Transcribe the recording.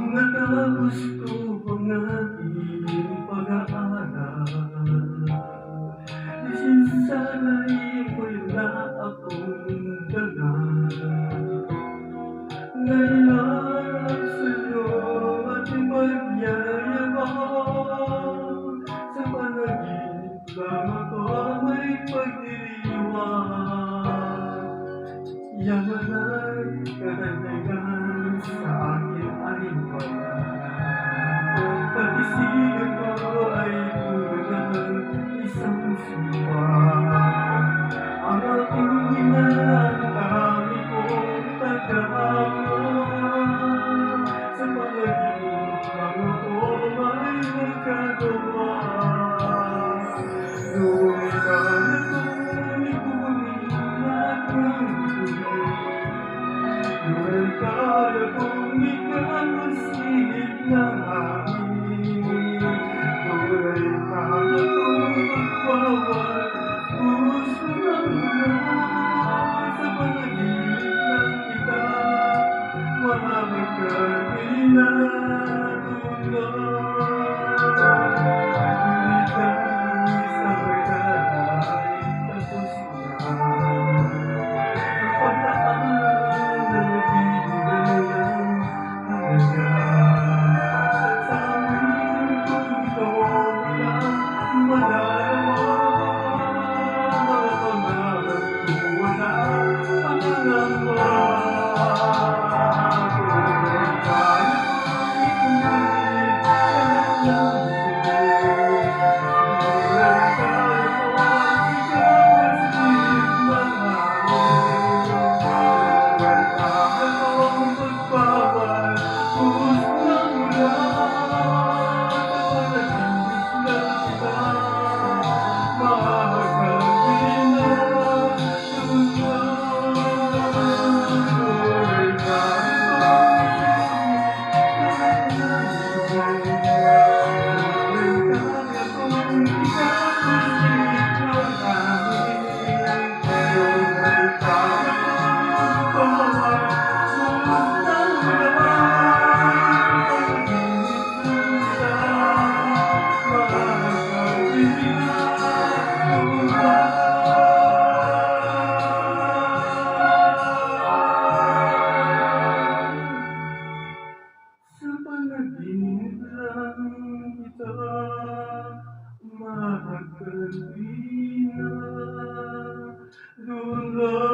Natapos ko ang aking pag-aaral, isinsana'y wala akong dala. Naiharap sa'yo at ipagyayabang, sa panaginip lang ako may pagdiriwang. Yaman at kadagdagan sa akin ay wala, pati sigat ko ay bunga ng isang sumpa. Ang aking inaantami kong tagama, sa panaginip lang ako may nagkagawa. Ngunit kaya kong ipunin at magtuloy, ngunit kaya kong ikakasilip ng hangin, ngunit kaya kong magpawal puso ng ulan. Sa panaginip lang kita makakapinatuloy. Ngunit ang isang regala ay tapos na, ang pagkaaral na nagbibigay ng halaga. Sa amin kung ikaw walang madarama, mga pangarap ko walang pangangamba. Kung kaya ko'y ipunin lahat ng tuloy, ngunit kaya kong ikakasilip ng hangin, ngunit kaya kong magpawal puso ng ulan. Sa panaginip lang kita makakapinatuloy. Ngunit kaya kong ipunin lahat ng tuloy, ngunit kaya kong ikakasilip ng hangin, ngunit kaya kong magpawal puso ng ulan. Sa panaginip lang kita sa panaginip lang kita makakapinatuloy.